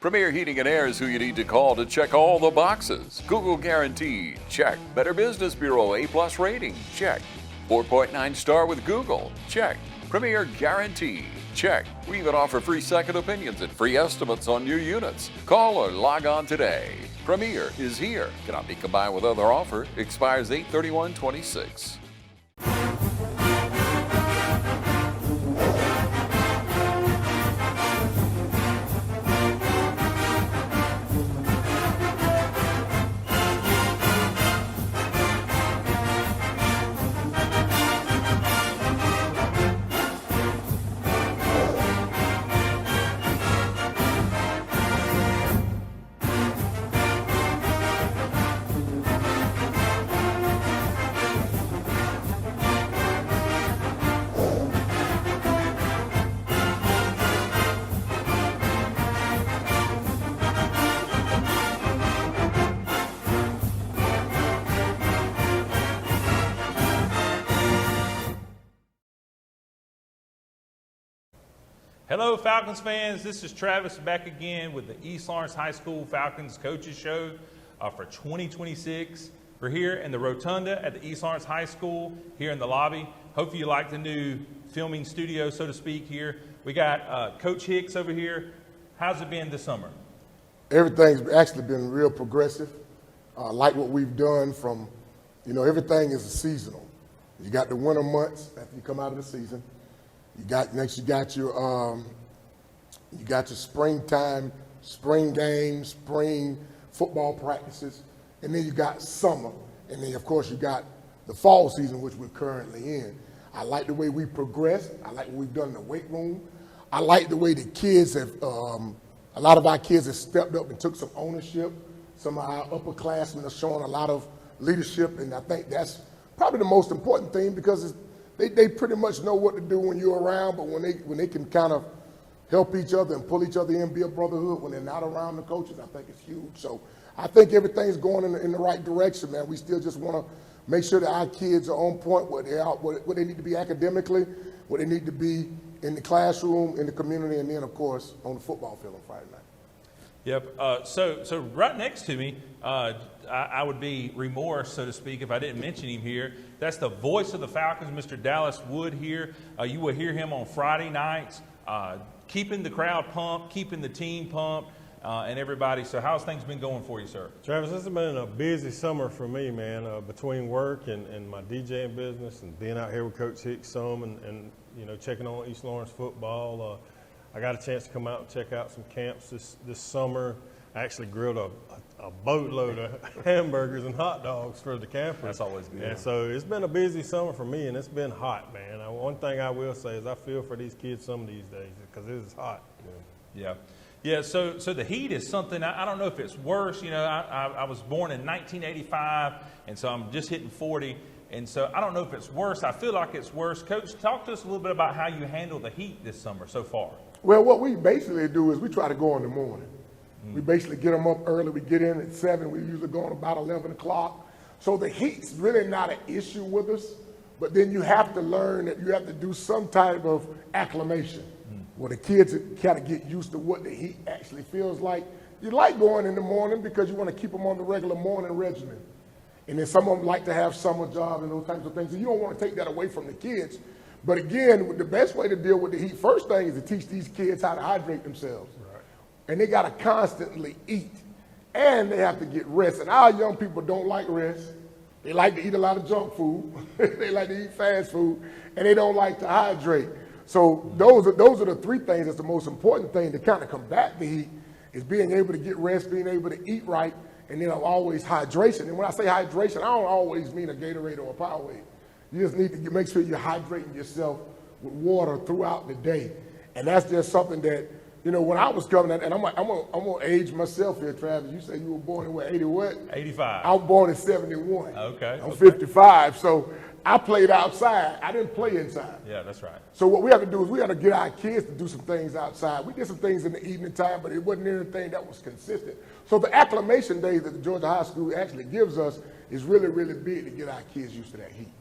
Premier Heating and Air is who you need to call to check all the boxes. Google Guarantee, check. Better Business Bureau A+ rating, check. 4.9 star with Google, check. Premier Guarantee, check. We even offer free second opinions and free estimates on new units. Call or log on today. Premier is here. Cannot be combined with other offer. Expires 8/31/26. Hello, Falcons fans. This is Travis back again with the East Lawrence High School Falcons Coaches Show for 2026. We're here in the Rotunda at the East Lawrence High School here in the lobby. Hopefully you like the new filming studio, so to speak, here. We got Coach Hicks over here. How's it been this summer? Everything's actually been real progressive. Like what we've done from, everything is seasonal. You got the winter months after you come out of the season. You got your springtime, spring games, spring football practices, and then you got summer, and then of course you got the fall season, which we're currently in. I like the way we progressed. I like what we've done in the weight room. I like the way the kids have, a lot of our kids have stepped up and took some ownership. Some of our upperclassmen are showing a lot of leadership, and I think that's probably the most important thing because they pretty much know what to do when you're around, but when they can kind of help each other and pull each other in, be a brotherhood when they're not around the coaches, I think it's huge. So I think everything's going in the right direction, man. We still just want to make sure that our kids are on point where they are, what they need to be academically, what they need to be in the classroom, in the community, and then, of course, on the football field on Friday night. Yep. So right next to me, I would be remorse, so to speak, if I didn't mention him here. That's the voice of the Falcons, Mr. Dallas Wood here. You will hear him on Friday nights, keeping the crowd pumped, keeping the team pumped, and everybody. So how's things been going for you, sir? Travis, this has been a busy summer for me, man, between work and my DJing business and being out here with Coach Hicks some and checking on East Lawrence football. I got a chance to come out and check out some camps this summer. I actually grilled a boatload of hamburgers and hot dogs for the campers. That's always good. And so it's been a busy summer for me, and it's been hot, man. One thing I will say is I feel for these kids some of these days because it is hot. Yeah. So the heat is something, I don't know if it's worse. I was born in 1985, and so I'm just hitting 40. And so I don't know if it's worse. I feel like it's worse. Coach, talk to us a little bit about how you handle the heat this summer so far. Well, what we basically do is we try to go in the morning. We basically get them up early. We get in at 7. We usually go on about 11 o'clock. So the heat's really not an issue with us, but then you have to learn that you have to do some type of acclimation where the kids kind of get used to what the heat actually feels like. You like going in the morning because you want to keep them on the regular morning regimen. And then some of them like to have summer jobs and those types of things. And you don't want to take that away from the kids. But again, the best way to deal with the heat, first thing is to teach these kids how to hydrate themselves. Right. And they got to constantly eat. And they have to get rest. And our young people don't like rest. They like to eat a lot of junk food. They like to eat fast food. And they don't like to hydrate. So those are the three things that's the most important thing to kind of combat the heat is being able to get rest, being able to eat right, and then always hydration. And when I say hydration, I don't always mean a Gatorade or a Powerade. You just need to make sure you're hydrating yourself with water throughout the day. And that's just something that, when I was coming, and I'm gonna age myself here, Travis. You say you were born in what, 80 what? 85. I was born in 71. Okay. I'm 55. So I played outside. I didn't play inside. Yeah, that's right. So what we have to do is we have to get our kids to do some things outside. We did some things in the evening time, but it wasn't anything that was consistent. So the acclimation days that the Georgia High School actually gives us is really, really big to get our kids used to that heat.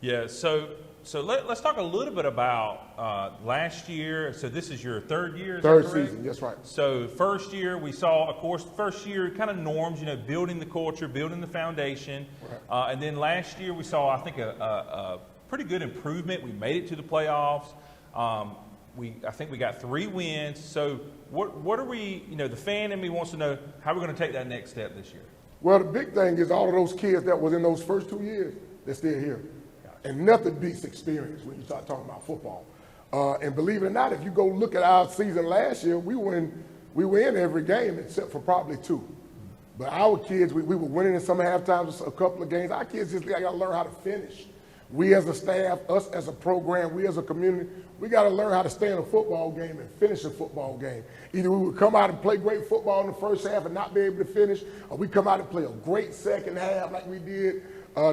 Yeah, so let's talk a little bit about last year. So this is your third year, is that Third correct? season, that's right. So first year we saw, of course, first year kind of norms, building the culture, building the foundation. Right. And then last year we saw, I think, a pretty good improvement. We made it to the playoffs. I think we got 3 wins. So what are we, the fan in me wants to know how we're going to take that next step this year. Well, the big thing is all of those kids that was in those first 2 years, they're still here. And nothing beats experience when you start talking about football. And believe it or not, if you go look at our season last year, we were in every game except for probably 2. But our kids, we were winning in some half times, a couple of games. Our kids just got to learn how to finish. We as a staff, us as a program, we as a community, we got to learn how to stay in a football game and finish a football game. Either we would come out and play great football in the first half and not be able to finish, or we come out and play a great second half like we did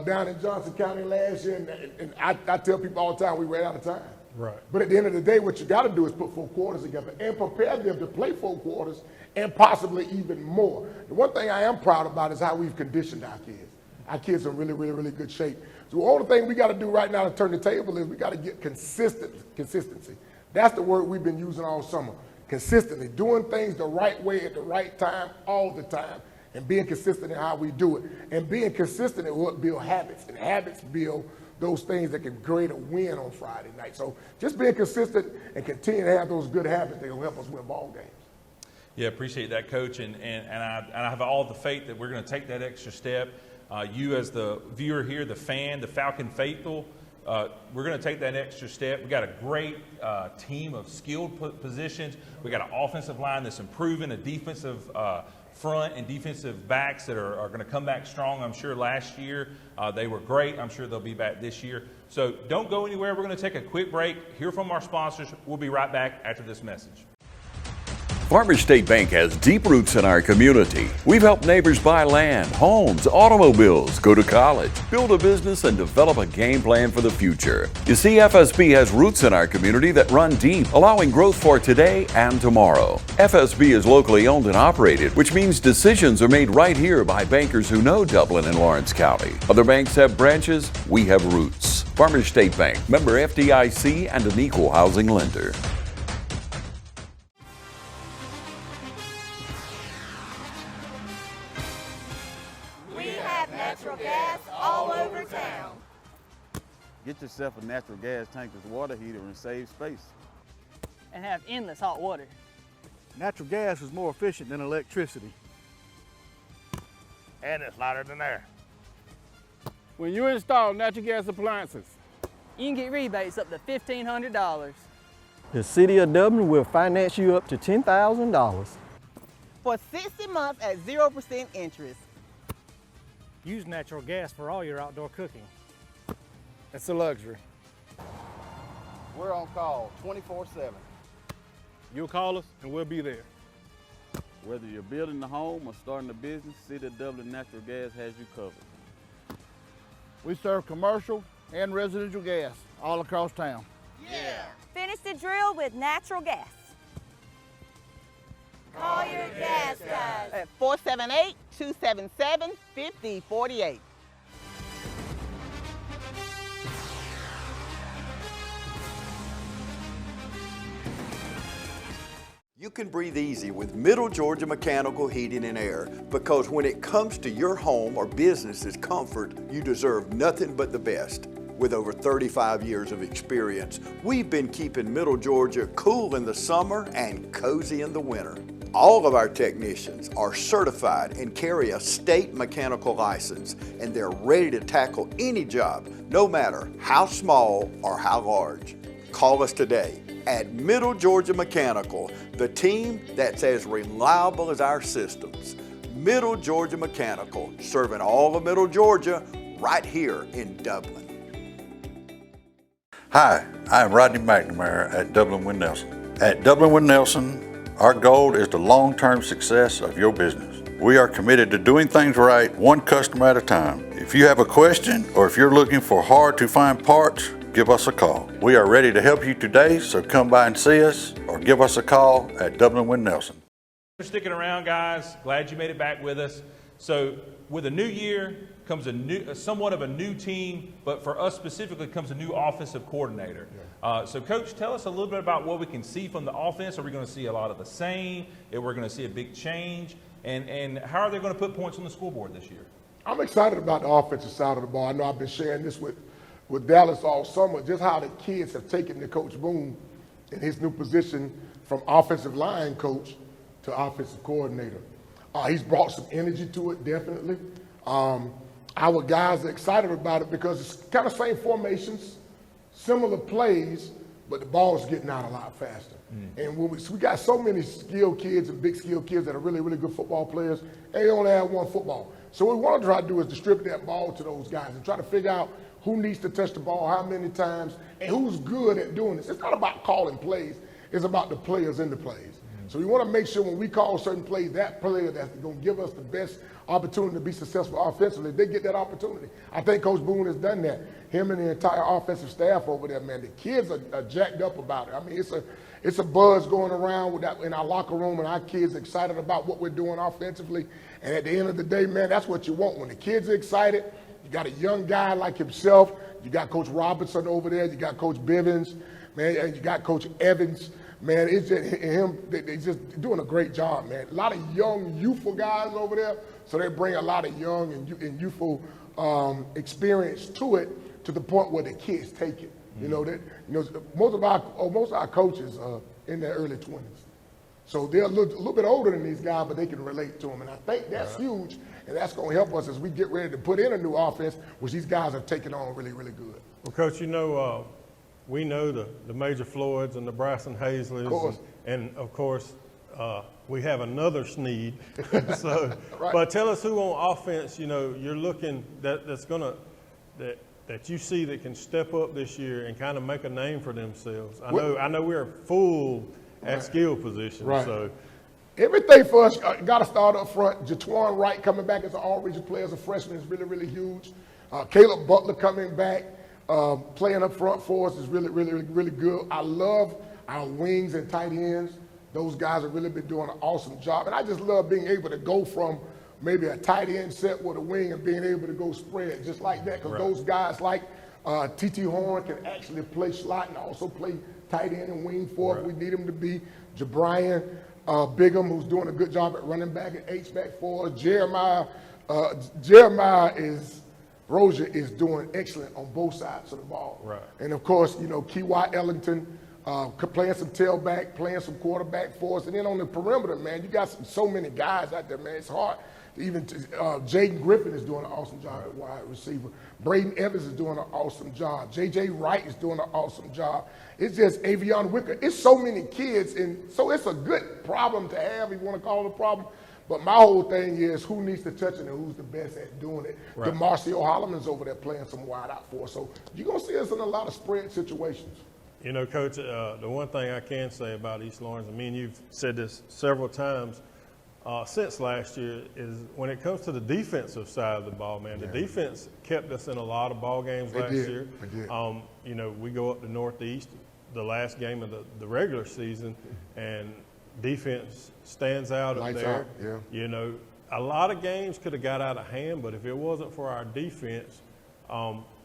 down in Johnson County last year. And I tell people all the time, we ran out of time. Right. But at the end of the day, what you got to do is put 4 quarters together and prepare them to play 4 quarters and possibly even more. The one thing I am proud about is how we've conditioned our kids. Our kids are in really, really, really good shape. So the only thing we got to do right now to turn the table is we got to get consistency. That's the word we've been using all summer. Consistently, doing things the right way at the right time all the time, and being consistent in how we do it. And being consistent is what builds habits, and habits build those things that can create a win on Friday night. So just being consistent and continue to have those good habits, they will help us win ball games. Yeah, appreciate that, Coach, and I have all the faith that we're going to take that extra step. You as the viewer here, the fan, the Falcon faithful, we're going to take that extra step. We got a great team of skilled positions. We got an offensive line that's improving, a defensive front and defensive backs that are going to come back strong. I'm sure last year they were great. I'm sure they'll be back this year. So don't go anywhere. We're going to take a quick break, hear from our sponsors. We'll be right back after this message. Farmers State Bank has deep roots in our community. We've helped neighbors buy land, homes, automobiles, go to college, build a business, and develop a game plan for the future. You see, FSB has roots in our community that run deep, allowing growth for today and tomorrow. FSB is locally owned and operated, which means decisions are made right here by bankers who know Dublin and Lawrence County. Other banks have branches, we have roots. Farmers State Bank, member FDIC, and an equal housing lender. Get yourself a natural gas tankless water heater and save space. And have endless hot water. Natural gas is more efficient than electricity. And it's lighter than air. When you install natural gas appliances, You can get rebates up to $1,500. The City of Dublin will finance you up to $10,000. For 60 months at 0% interest. Use natural gas for all your outdoor cooking. it's a luxury. We're on call 24/7. You'll call us and we'll be there. Whether you're building a home or starting a business, City of Dublin Natural Gas has you covered. We serve commercial and residential gas all across town. Yeah! Finish the drill with natural gas. Call your gas guys at 478-277-5048. You can breathe easy with Middle Georgia Mechanical Heating and Air, because when it comes to your home or business's comfort, you deserve nothing but the best. With over 35 years of experience, we've been keeping Middle Georgia cool in the summer and cozy in the winter. All of our technicians are certified and carry a state mechanical license, and they're ready to tackle any job, no matter how small or how large. Call us today at Middle Georgia Mechanical, the team that's as reliable as our systems. Middle Georgia Mechanical, serving all of Middle Georgia right here in Dublin. Hi, I am Rodney McNamara at Dublin with Nelson. At Dublin with Nelson, our goal is the long-term success of your business. We are committed to doing things right, one customer at a time. If you have a question or if you're looking for hard-to-find parts, give us a call. We are ready to help you today, so come by and see us or give us a call at Dublin with Nelson. For sticking around, guys. Glad you made it back with us. So with a new year comes somewhat of a new team, but for us specifically comes a new offensive coordinator. So Coach, tell us a little bit about what we can see from the offense. Are we going to see a lot of the same? Are we going to see a big change? And how are they going to put points on the scoreboard this year? I'm excited about the offensive side of the ball. I know I've been sharing this with Dallas all summer, just how the kids have taken to Coach Boone in his new position from offensive line coach to offensive coordinator. He's brought some energy to it, definitely. Our guys are excited about it because it's kind of same formations, similar plays, but the ball's getting out a lot faster. And when we got so many skilled kids and big skilled kids that are really, really good football players, and they only have one football. So what we want to try to do is distribute that ball to those guys and try to figure out who needs to touch the ball, how many times, and who's good at doing this. It's not about calling plays. It's about the players in the plays. So we want to make sure when we call certain plays, that player that's going to give us the best opportunity to be successful offensively, they get that opportunity. I think Coach Boone has done that. Him and the entire offensive staff over there, man. The kids are jacked up about it. I mean, it's a buzz going around with that in our locker room, and our kids are excited about what we're doing offensively. And at the end of the day, man, that's what you want. When the kids are excited, you got a young guy like himself. You got Coach Robinson over there. You got Coach Bivens, man, and you got Coach Evans. Man, it's just him. They're just doing a great job, man. A lot of young, youthful guys over there, so they bring a lot of young and youthful experience to it, to the point where the kids take it. You know that most of our coaches are in their early 20s, so they're a little bit older than these guys, but they can relate to them, and I think that's huge, and that's going to help us as we get ready to put in a new offense, which these guys are taking on really, really good. Well, Coach, we know the Major Floyds and the Bryson Hazleys, and of course, we have another Sneed. So, right. But tell us who on offense, you're looking that you see that can step up this year and kind of make a name for themselves. I know we're full at skill positions. Right. So everything for us got to start up front. Jatwan Wright coming back as an all-region player as a freshman is really, really huge. Caleb Butler coming back. Playing up front for us is really, really, really good. I love our wings and tight ends. Those guys have really been doing an awesome job. And I just love being able to go from maybe a tight end set with a wing and being able to go spread just like that. Because those guys like T.T. Horn can actually play slot and also play tight end and wing for us. We need him to be. Jabrian Bigham, who's doing a good job at running back and H-back for us. Rozier is doing excellent on both sides of the ball. Right. And of course, Key Ellington playing some tailback, playing some quarterback for us. And then on the perimeter, man, you got so many guys out there, man. It's hard. Even Jaden Griffin is doing an awesome job at wide receiver. Braden Evans is doing an awesome job. J.J. Wright is doing an awesome job. It's just Avion Wicker. It's so many kids, and so it's a good problem to have, if you want to call it a problem. But my whole thing is who needs to touch it and who's the best at doing it. Right. DeMarcio Holloman's over there playing some wide out for us. So you're going to see us in a lot of spread situations. Coach, the one thing I can say about East Lawrence, and me and you've said this several times since last year, is when it comes to the defensive side of the ball, man, the defense kept us in a lot of ball games last year. It did. We go up to Northeast, the last game of the regular season, and defense stands out up there. A lot of games could have got out of hand, but if it wasn't for our defense,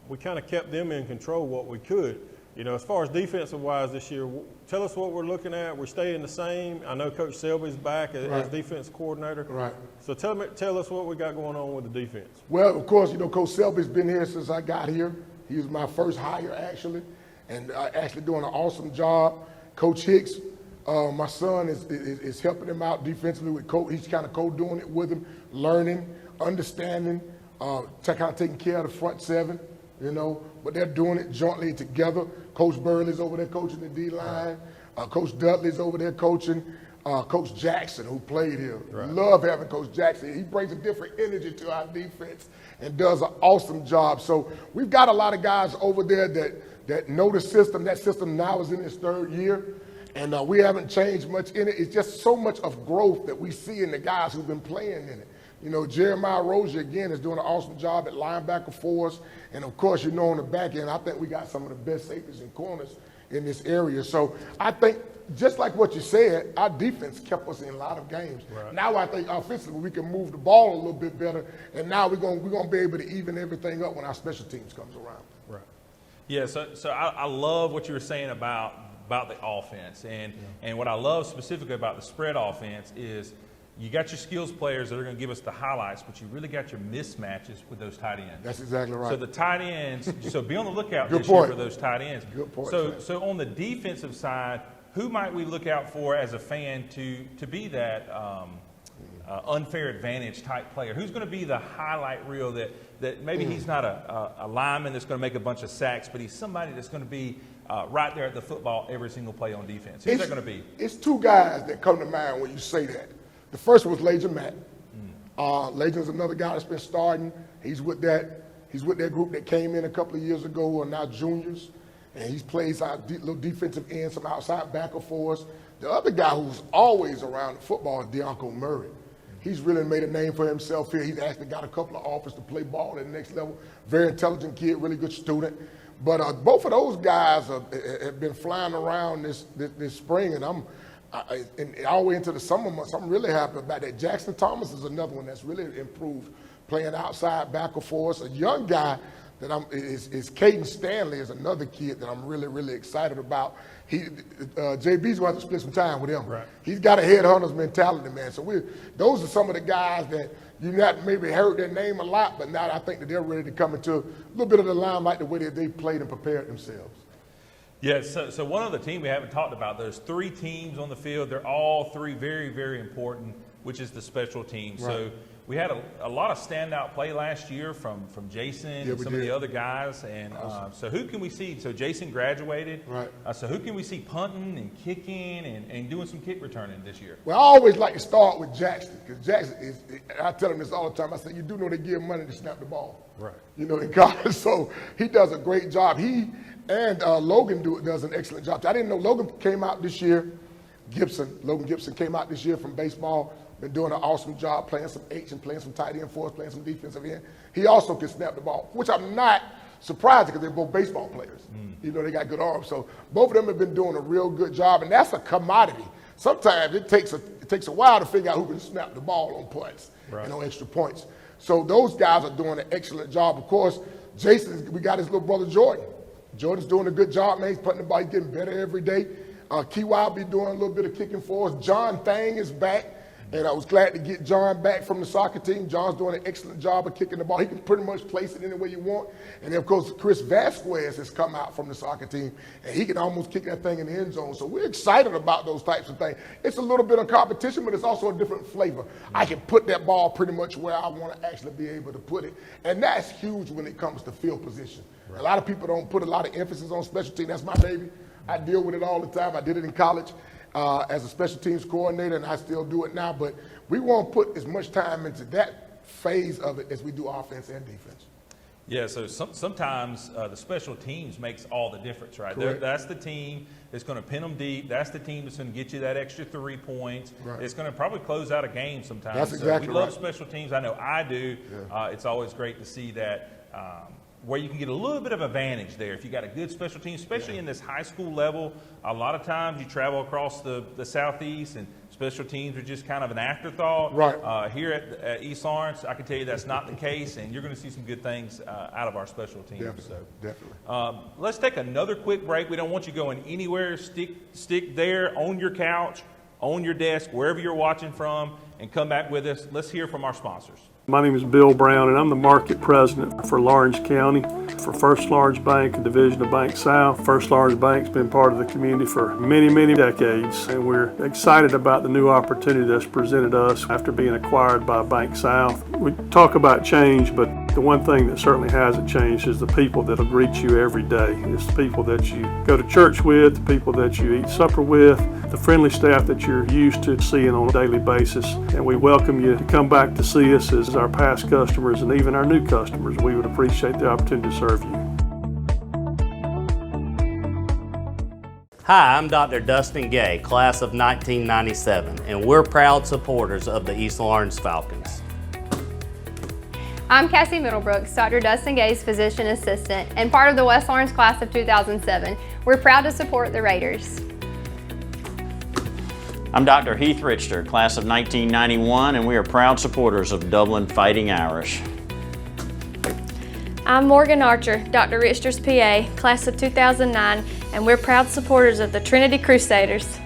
we kind of kept them in control what we could. As far as defensive-wise this year, tell us what we're looking at. We're staying the same. I know Coach Selby's back as defense coordinator. Right. So tell us what we got going on with the defense. Well, of course, Coach Selby's been here since I got here. He was my first hire, actually, and actually doing an awesome job. Coach Hicks, my son, is helping him out defensively with Coach. He's kind of co-doing it with him, learning, understanding, kind of taking care of the front seven, but they're doing it jointly together. Coach Burley's over there coaching the D-line. Coach Dudley's over there coaching. Coach Jackson, who played here. Love having Coach Jackson. He brings a different energy to our defense and does an awesome job. So we've got a lot of guys over there that know the system. That system now is in its third year. And we haven't changed much in it. It's just so much of growth that we see in the guys who've been playing in it. Jeremiah Rozier, again, is doing an awesome job at linebacker for us. And, of course, on the back end, I think we got some of the best safeties and corners in this area. So I think just like what you said, our defense kept us in a lot of games. Right. Now I think offensively we can move the ball a little bit better, and now we're gonna be able to even everything up when our special teams comes around. Right. Yeah, so I love what you were saying about the offense, and what I love specifically about the spread offense is you got your skills players that are going to give us the highlights, but you really got your mismatches with those tight ends. That's exactly right. So the tight ends, so be on the lookout Good this point. year for those tight ends. Good point, So on the defensive side, who might we look out for as a fan to be that unfair advantage type player? Who's going to be the highlight reel that maybe he's not a lineman that's going to make a bunch of sacks, but he's somebody that's going to be right there at the football every single play on defense? Who's that going to be? It's two guys that come to mind when you say that. The first was Legion Matt. Legion's another guy that's been starting. He's with that group that came in a couple of years ago who are now juniors, and he plays out little defensive end, some outside backer for us. The other guy who's always around the football is Deonco Murray. He's really made a name for himself here. He's actually got a couple of offers to play ball at the next level. Very intelligent kid, really good student. But both of those guys have been flying around this spring, and and all the way into the summer months, I'm really happy about that. Jackson Thomas is another one that's really improved, playing outside backer for us. A young guy that is Caden Stanley is another kid that I'm really, really excited about. JB's going to have to spend some time with him. Right. He's got a headhunter's mentality, man. So those are some of the guys that you not maybe heard their name a lot, but now I think that they're ready to come into a little bit of the limelight the way that they played and prepared themselves. Yeah, so one other team we haven't talked about, there's 3 teams on the field. They're all 3 very, very important, which is the special teams. Right. So we had a lot of standout play last year from Jason and some of the other guys. And so who can we see? So Jason graduated. Right. So who can we see punting and kicking and doing some kick returning this year? Well, I always like to start with Jackson, because Jackson I tell him this all the time. I say, you do know they give money to snap the ball. Right. In college. So he does a great job. He and Logan does an excellent job. I didn't know Logan came out this year. Logan Gibson came out this year from baseball. Been doing an awesome job playing some H and playing some tight end for us, playing some defensive end. He also can snap the ball, which I'm not surprised because they're both baseball players. They got good arms. So both of them have been doing a real good job, and that's a commodity. Sometimes it takes a while to figure out who can snap the ball on punts and on extra points. So those guys are doing an excellent job. Of course, Jason, we got his little brother Jordan. Jordan's doing a good job, man. He's putting the ball, he's getting better every day. Kiwa will be doing a little bit of kicking for us. John Thang is back. And I was glad to get John back from the soccer team. John's doing an excellent job of kicking the ball. He can pretty much place it any way you want. And then, of course, Chris Vasquez has come out from the soccer team, and he can almost kick that thing in the end zone. So we're excited about those types of things. It's a little bit of competition, but it's also a different flavor. I can put that ball pretty much where I want to actually be able to put it. And that's huge when it comes to field position. Right. A lot of people don't put a lot of emphasis on special team. That's my baby. I deal with it all the time. I did it in college as a special teams coordinator, and I still do it now. But we won't put as much time into that phase of it as we do offense and defense. Yeah, so sometimes the special teams makes all the difference, right? That's the team that's going to pin them deep. That's the team that's going to get you that extra 3 points. Right. It's going to probably close out a game sometimes. That's exactly right. We love special teams. I know I do. Yeah. It's always great to see that where you can get a little bit of advantage there. If you got a good special team, especially in this high school level, a lot of times you travel across the Southeast and special teams are just kind of an afterthought. Right. Here at East Lawrence, I can tell you that's not the case, and you're going to see some good things out of our special teams. Definitely. Let's take another quick break. We don't want you going anywhere. Stick there on your couch, on your desk, wherever you're watching from, and come back with us. Let's hear from our sponsors. My name is Bill Brown, and I'm the market president for Lawrence County for First Large Bank, a division of Bank South. First Large Bank's been part of the community for many, many decades, and we're excited about the new opportunity that's presented us after being acquired by Bank South. We talk about change, but the one thing that certainly hasn't changed is the people that'll greet you every day. It's the people that you go to church with, the people that you eat supper with, the friendly staff that you're used to seeing on a daily basis. And we welcome you to come back to see us as our past customers and even our new customers. We would appreciate the opportunity to serve you. Hi, I'm Dr. Dustin Gay, class of 1997, and we're proud supporters of the East Lawrence Falcons. I'm Cassie Middlebrooks, Dr. Dustin Gay's physician assistant and part of the West Lawrence class of 2007. We're proud to support the Raiders. I'm Dr. Heath Richter, class of 1991, and we are proud supporters of Dublin Fighting Irish. I'm Morgan Archer, Dr. Richter's PA, class of 2009, and we're proud supporters of the Trinity Crusaders.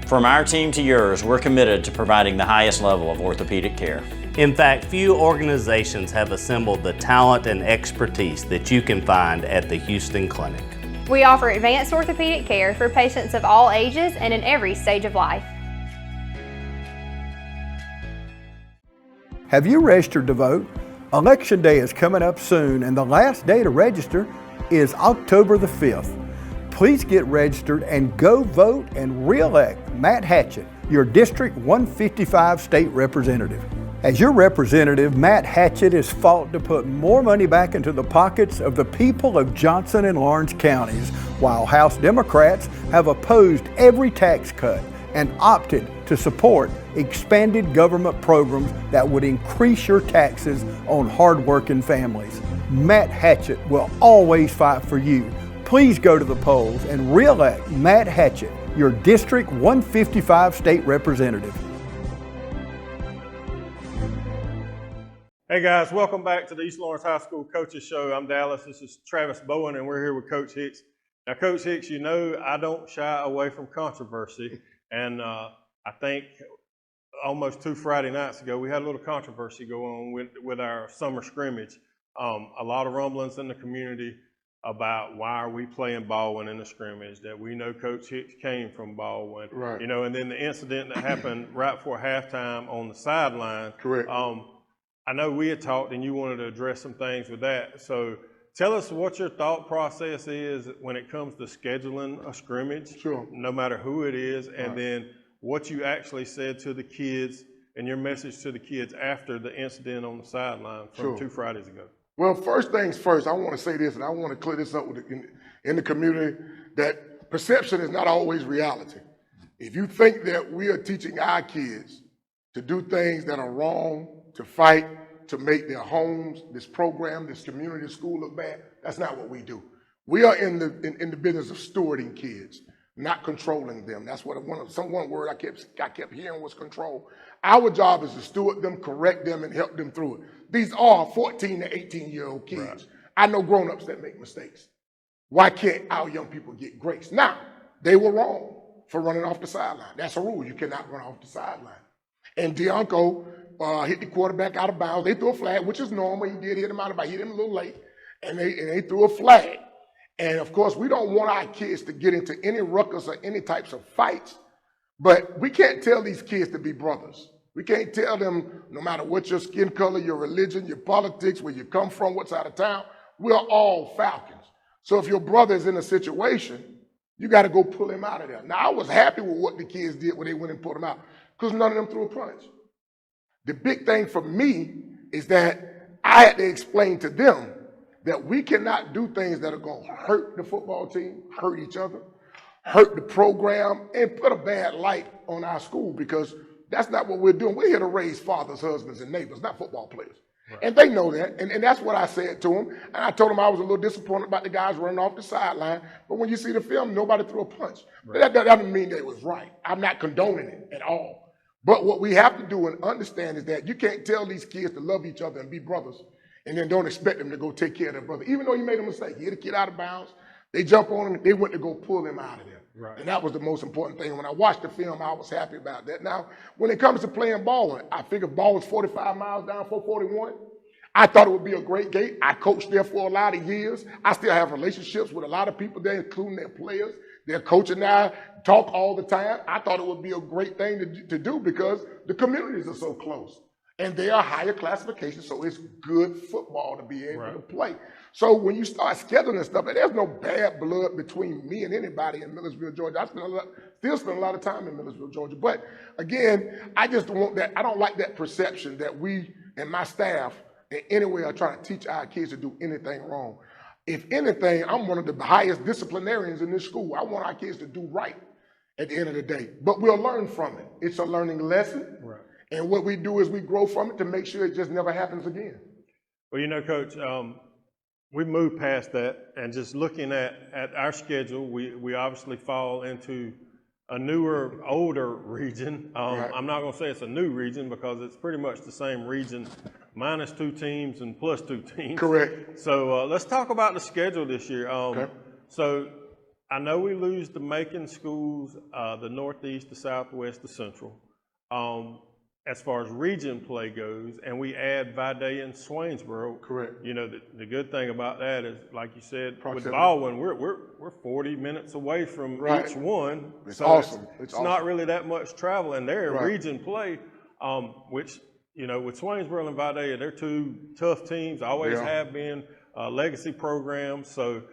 From our team to yours, we're committed to providing the highest level of orthopedic care. In fact, few organizations have assembled the talent and expertise that you can find at the Houston Clinic. We offer advanced orthopedic care for patients of all ages and in every stage of life. Have you registered to vote? Election Day is coming up soon, and the last day to register is October the 5th. Please get registered and go vote and re-elect Matt Hatchett, your District 155 state representative. As your representative, Matt Hatchett has fought to put more money back into the pockets of the people of Johnson and Lawrence counties, while House Democrats have opposed every tax cut and opted to support expanded government programs that would increase your taxes on hardworking families. Matt Hatchett will always fight for you. Please go to the polls and re-elect Matt Hatchett, your District 155 state representative. Hey guys, welcome back to the East Lawrence High School Coaches Show. I'm Dallas, this is Travis Bowen, and we're here with Coach Hicks. Now Coach Hicks, you know I don't shy away from controversy, and I think almost 2 Friday nights ago we had a little controversy go on with our summer scrimmage. A lot of rumblings in the community about why are we playing Baldwin in the scrimmage, that we know Coach Hicks came from Baldwin. Right. You know, and then the incident that happened right before halftime on the sideline. Correct. I know we had talked and you wanted to address some things with that. So tell us what your thought process is when it comes to scheduling a scrimmage, sure, no matter who it is, and right, then what you actually said to the kids and your message to the kids after the incident on the sideline from sure, 2 Fridays ago. Well, first things first, I want to say this, and I want to clear this up in the community, that perception is not always reality. If you think that we are teaching our kids to do things that are wrong, to fight, to make their homes, this program, this community, this school look bad, that's not what we do. We are in the business of stewarding kids, not controlling them. That's what one word I kept hearing was control. Our job is to steward them, correct them, and help them through it. These are 14 to 18-year-old kids. Right. I know grown-ups that make mistakes. Why can't our young people get grace? Now, they were wrong for running off the sideline. That's a rule. You cannot run off the sideline. And Dianco hit the quarterback out of bounds. They threw a flag, which is normal. He did hit him out of bounds. He hit him a little late, and they threw a flag. And of course, we don't want our kids to get into any ruckus or any types of fights, but we can't tell these kids to be brothers. We can't tell them, no matter what your skin color, your religion, your politics, where you come from, what side of town, we're all Falcons. So if your brother is in a situation, you got to go pull him out of there. Now, I was happy with what the kids did when they went and pulled him out, because none of them threw a punch. The big thing for me is that I had to explain to them that we cannot do things that are going to hurt the football team, hurt each other, hurt the program, and put a bad light on our school, because that's not what we're doing. We're here to raise fathers, husbands, and neighbors, not football players. Right. And they know that, and that's what I said to them. And I told them I was a little disappointed about the guys running off the sideline, but when you see the film, nobody threw a punch. Right. That doesn't mean that it was right. I'm not condoning it at all. But what we have to do and understand is that you can't tell these kids to love each other and be brothers and then don't expect them to go take care of their brother. Even though he made a mistake, he hit a kid out of bounds, they jump on him, they went to go pull him out of there. Right. And that was the most important thing. When I watched the film, I was happy about that. Now, when it comes to playing ball, I figured ball was 45 miles down 441. I thought it would be a great gate. I coached there for a lot of years. I still have relationships with a lot of people there, including their players. Their coach and I talk all the time. I thought it would be a great thing to do because the communities are so close. And they are higher classification, so it's good football to be able to play. So when you start scheduling stuff, and there's no bad blood between me and anybody in Millersville, Georgia. I still spend a lot of time in Millersville, Georgia. But again, I just don't want that. I don't like that perception that we and my staff in any way are trying to teach our kids to do anything wrong. If anything, I'm one of the highest disciplinarians in this school. I want our kids to do right at the end of the day. But we'll learn from it. It's a learning lesson. Right. And what we do is we grow from it to make sure it just never happens again. Well, you know, Coach, we moved past that, and just looking at our schedule, we obviously fall into a newer, older region. I'm not going to say it's a new region because it's pretty much the same region, minus 2 teams and plus 2 teams. Correct. So let's talk about the schedule this year. So I know we lose the Macon schools, the Northeast, the Southwest, the Central, as far as region play goes, and we add Vidalia and Swainsboro. Correct. You know, the good thing about that is, like you said, Proximity. with Baldwin, we're 40 minutes away from each one. It's so awesome. It's not really that much travel, and they're region play, which, you know, with Swainsboro and Vidalia, they're 2 tough teams, always have been, legacy programs. So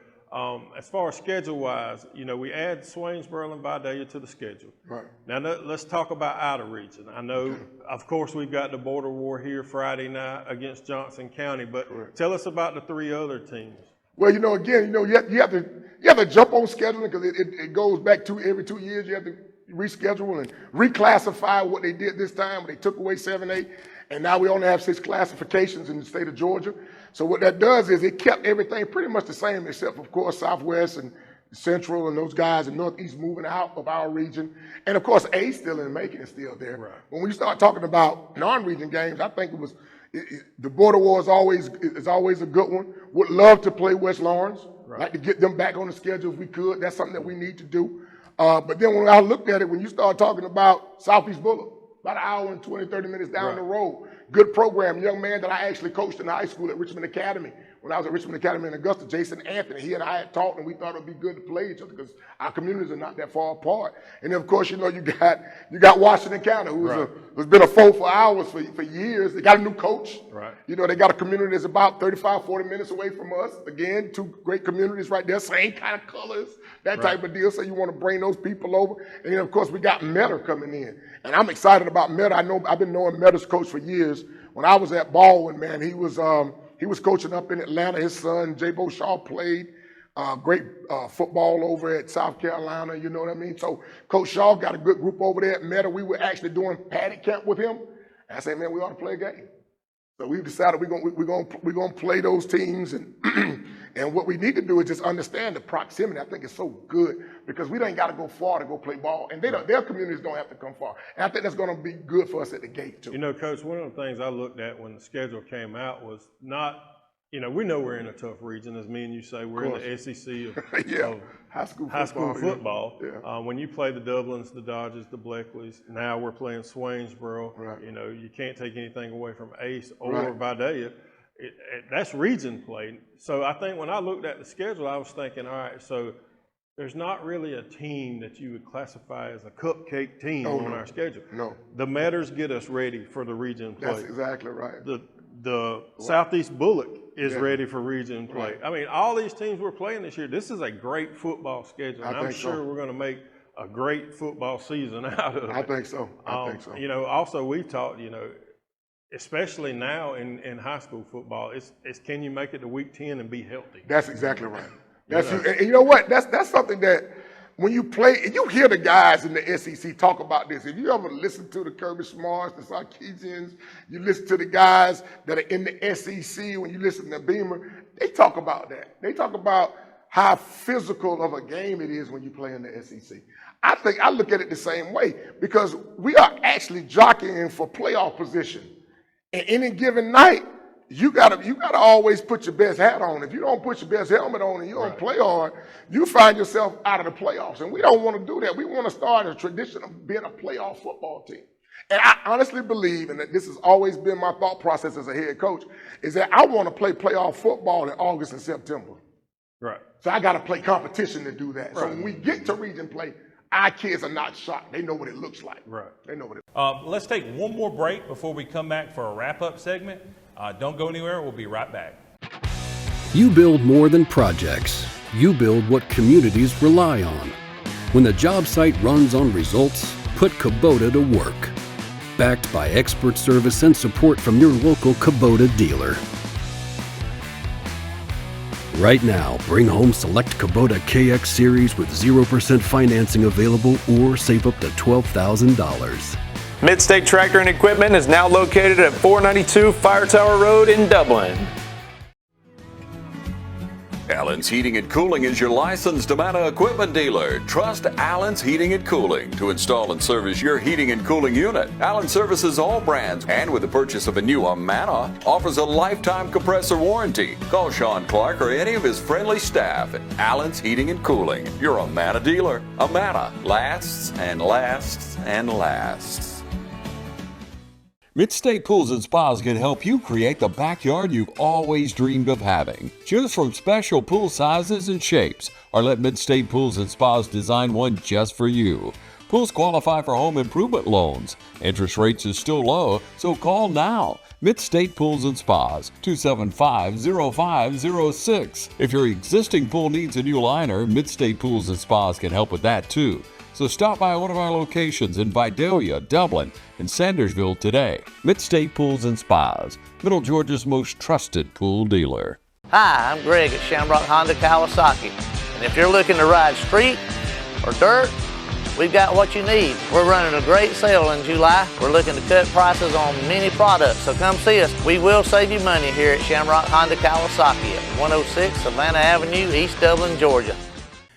as far as schedule-wise, you know, we add Swainsboro and Vidalia to the schedule. Right. Now, let's talk about out of region. I know, of course, we've got the border war here Friday night against Johnson County, but tell us about the 3 other teams. Well, you know, again, you know, you have to jump on scheduling because it goes back to every 2 years. You have to reschedule and reclassify what they did this time. They took away 7A, and now we only have 6 classifications in the state of Georgia. So what that does is it kept everything pretty much the same, except, of course, Southwest and Central and those guys in Northeast moving out of our region. And, of course, A still in Macon is still there. Right. When we start talking about non-region games, I think the border war is always a good one. Would love to play West Lawrence. Like to get them back on the schedule if we could. That's something that we need to do. But then when I looked at it, when you start talking about Southeast Bullock, about an hour and 20, 30 minutes down the road, good program, young man that I actually coached in high school at Richmond Academy. When I was at Richmond Academy in Augusta, Jason Anthony, he and I had talked, and we thought it would be good to play each other because our communities are not that far apart. And then, of course, you know, you got Washington County, who's been a foe for ours for years. They got a new coach. Right. You know, they got a community that's about 35, 40 minutes away from us. Again, 2 great communities right there, same kind of colors, that type of deal. So you want to bring those people over. And then, of course, we got Meta coming in. And I'm excited about Meta. I've been knowing Meta's coach for years. When I was at Baldwin, man, he was coaching up in Atlanta. His son, J-Bo Shaw, played great football over at South Carolina, you know what I mean? So Coach Shaw got a good group over there at Meta. We were actually doing paddock camp with him. And I said, man, we ought to play a game. So we've decided we're gonna play those teams, and and what we need to do is just understand the proximity. I think it's so good because we ain't got to go far to go play ball, and their communities don't have to come far. And I think that's going to be good for us at the gate too. You know, Coach, one of the things I looked at when the schedule came out was not. You know, we know we're in a tough region, as me and you say. We're in the SEC of high school football. Yeah. When you play the Dublins, the Dodgers, the Bleckleys, now we're playing Swainsboro. Right. You know, you can't take anything away from Ace or Vidalia. That's region play. So I think when I looked at the schedule, I was thinking, all right, so there's not really a team that you would classify as a cupcake team on our schedule. No. The Metters get us ready for the region play. That's exactly right. The Southeast Bullock is ready for region play. I mean, all these teams we're playing this year, this is a great football schedule. And I'm sure we're going to make a great football season out of it. I think so. I think so. You know, also we've talked, you know, especially now in high school football, it's can you make it to week 10 and be healthy? That's exactly right. And you know what? That's something that when you play, you hear the guys in the SEC talk about this. If you ever listen to the Kirby Smarts, the Sarkeesians, you listen to the guys that are in the SEC, when you listen to Beamer, they talk about that. They talk about how physical of a game it is when you play in the SEC. I think I look at it the same way because we are actually jockeying for playoff position. And any given night, you gotta always put your best hat on. If you don't put your best helmet on and you don't play hard, you find yourself out of the playoffs. And we don't want to do that. We want to start a tradition of being a playoff football team. And I honestly believe, and this has always been my thought process as a head coach, is that I want to play playoff football in August and September. Right. So I got to play competition to do that. Right. So when we get to region play, our kids are not shocked. They know what it looks like. Right. They know what it. Let's take one more break before we come back for a wrap-up segment. Don't go anywhere. We'll be right back. You build more than projects. You build what communities rely on. When the job site runs on results, put Kubota to work. Backed by expert service and support from your local Kubota dealer. Right now, bring home select Kubota KX Series with 0% financing available or save up to $12,000. Midstate Tractor and Equipment is now located at 492 Fire Tower Road in Dublin. Allen's Heating and Cooling is your licensed Amana equipment dealer. Trust Allen's Heating and Cooling to install and service your heating and cooling unit. Allen services all brands, and with the purchase of a new Amana, offers a lifetime compressor warranty. Call Sean Clark or any of his friendly staff at Allen's Heating and Cooling, your Amana dealer. Amana lasts and lasts and lasts. Mid-State Pools and Spas can help you create the backyard you've always dreamed of having. Choose from special pool sizes and shapes, or let Mid-State Pools and Spas design one just for you. Pools qualify for home improvement loans. Interest rates is still low, so call now. Mid-State Pools and Spas, 275-0506. If your existing pool needs a new liner, Mid-State Pools and Spas can help with that too. So stop by one of our locations in Vidalia, Dublin, and Sandersville today. Mid-State Pools and Spas, Middle Georgia's most trusted pool dealer. Hi, I'm Greg at Shamrock Honda Kawasaki. And if you're looking to ride street or dirt, we've got what you need. We're running a great sale in July. We're looking to cut prices on many products, so come see us. We will save you money here at Shamrock Honda Kawasaki at 106 Savannah Avenue, East Dublin, Georgia.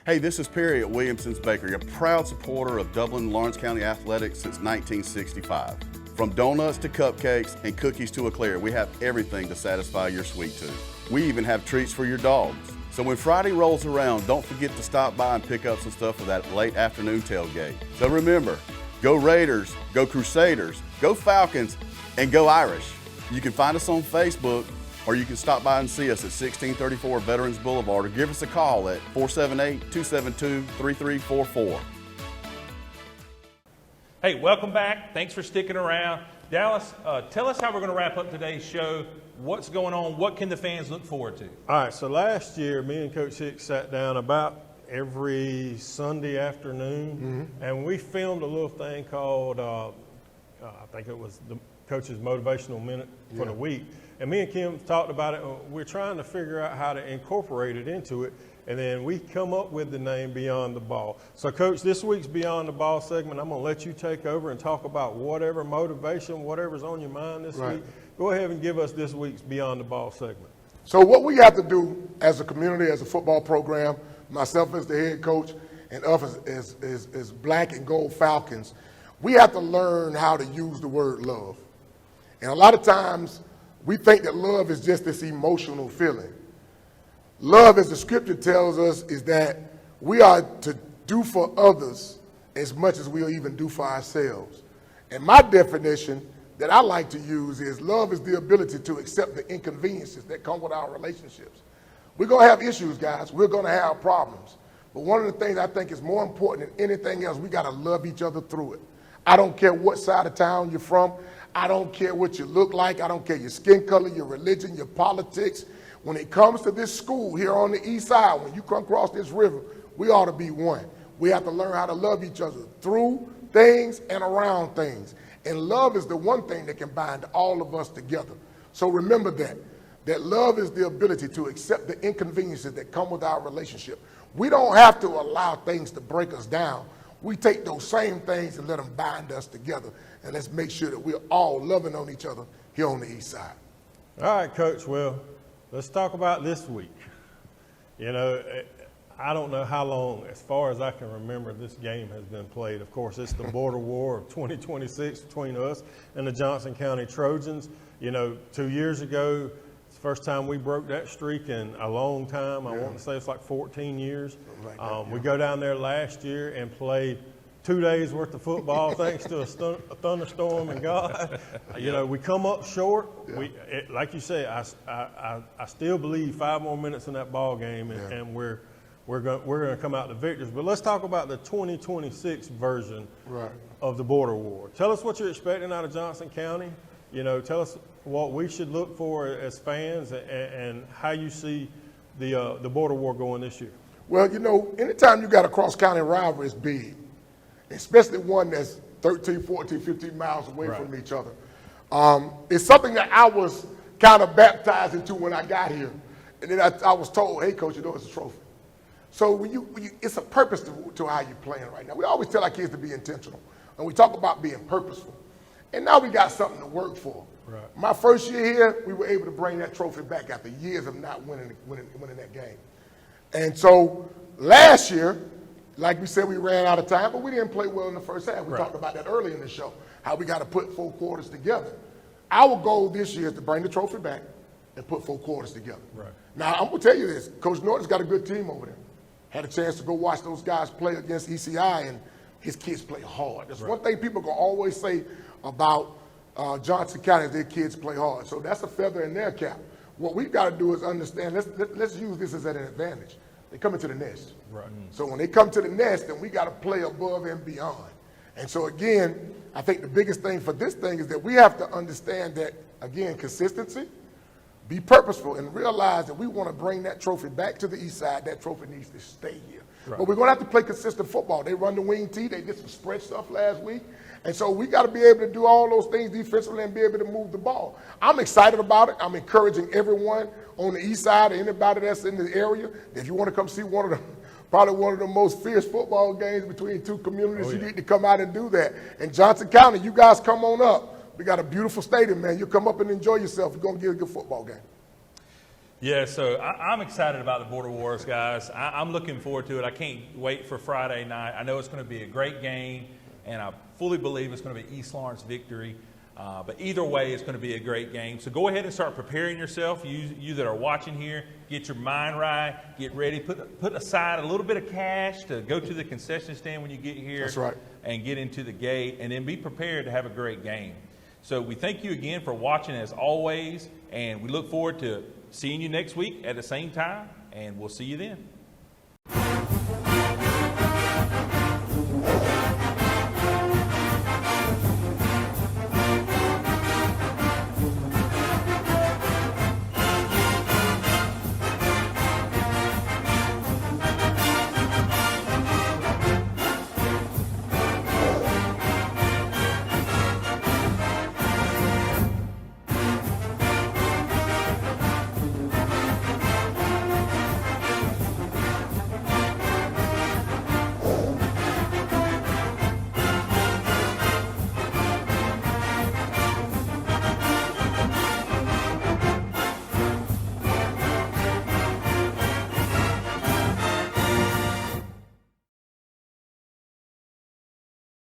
Hey, this is Perry at Williamson's Bakery, a proud supporter of Dublin and Lawrence County athletics since 1965. From donuts to cupcakes and cookies to eclair, we have everything to satisfy your sweet tooth. We even have treats for your dogs. So when Friday rolls around, don't forget to stop by and pick up some stuff for that late afternoon tailgate. So remember, go Raiders, go Crusaders, go Falcons, and go Irish. You can find us on Facebook, or you can stop by and see us at 1634 Veterans Boulevard, or give us a call at 478-272-3344. Hey, welcome back. Thanks for sticking around. Dallas, tell us how we're going to wrap up today's show. What's going on? What can the fans look forward to? All right, so last year, me and Coach Hicks sat down about every Sunday afternoon, and we filmed a little thing called, I think it was the Coach's Motivational Minute for the week. And me and Kim talked about it. We're trying to figure out how to incorporate it into it. And then we come up with the name Beyond the Ball. So, Coach, this week's Beyond the Ball segment, I'm going to let you take over and talk about whatever motivation, whatever's on your mind this week. Go ahead and give us this week's Beyond the Ball segment. So what we have to do as a community, as a football program, myself as the head coach, and us as Black and Gold Falcons, we have to learn how to use the word love. And a lot of times, we think that love is just this emotional feeling. Love, as the scripture tells us, is that we are to do for others as much as we'll even do for ourselves. And my definition that I like to use is love is the ability to accept the inconveniences that come with our relationships. We're going to have issues, guys. We're going to have problems. But one of the things I think is more important than anything else, we got to love each other through it. I don't care what side of town you're from. I don't care what you look like. I don't care your skin color, your religion, your politics. When it comes to this school here on the east side, when you come across this river, we ought to be one. We have to learn how to love each other through things and around things. And love is the one thing that can bind all of us together. So remember that love is the ability to accept the inconveniences that come with our relationship. We don't have to allow things to break us down. We take those same things and let them bind us together. And let's make sure that we're all loving on each other here on the east side. All right, Coach. Well, let's talk about this week. You know, I don't know how long, as far as I can remember, this game has been played. Of course, it's the border war of 2026 between us and the Johnson County Trojans. You know, 2 years ago, it's the first time we broke that streak in a long time. I want to say it's like 14 years. We go down there last year and played 2 days worth of football thanks to a thunderstorm and God. You know, we come up short. Like you say, I still believe 5 more minutes in that ball game, and we're going to come out the victors. But let's talk about the 2026 version of the border war. Tell us what you're expecting out of Johnson County. You know, tell us what we should look for as fans and how you see the border war going this year. Well, you know, anytime you got a cross-county rivalry, it's big, especially one that's 13, 14, 15 miles away from each other. It's something that I was kind of baptized into when I got here. And then I was told, hey, Coach, you know it's a trophy. So it's a purpose to how you're playing right now. We always tell our kids to be intentional. And we talk about being purposeful. And now we got something to work for. My first year here, we were able to bring that trophy back after years of not winning that game. And so last year, like we said, we ran out of time, but we didn't play well in the first half. We talked about that early in the show, how we got to put 4 quarters together. Our goal this year is to bring the trophy back and put 4 quarters together. Right. Now, I'm going to tell you this. Coach Norton's got a good team over there. Had a chance to go watch those guys play against ECI, and his kids play hard. There's one thing people going to always say about Johnson County is their kids play hard. So that's a feather in their cap. What we've got to do is understand, let's use this as an advantage. They come into the nest. Right. So when they come to the nest, then we got to play above and beyond. And so again, I think the biggest thing for this thing is that we have to understand that, again, consistency, be purposeful, and realize that we want to bring that trophy back to the east side. That trophy needs to stay here. Right. But we're going to have to play consistent football. They run the wing tee. They did some spread stuff last week. And so we got to be able to do all those things defensively and be able to move the ball. I'm excited about it. I'm encouraging everyone on the east side, or anybody that's in the area, if you want to come see probably one of the most fierce football games between 2 communities, you need to come out and do that. And Johnson County, you guys come on up. We got a beautiful stadium, man. You come up and enjoy yourself. You're going to get a good football game. Yeah, so I'm excited about the Border Wars, guys. I'm looking forward to it. I can't wait for Friday night. I know it's going to be a great game, and I fully believe it's going to be East Lawrence victory. But either way, it's going to be a great game. So go ahead and start preparing yourself. You that are watching here, get your mind right, get ready, put aside a little bit of cash to go to the concession stand when you get here. That's right. And get into the gate, and then be prepared to have a great game. So we thank you again for watching as always, and we look forward to seeing you next week at the same time, and we'll see you then.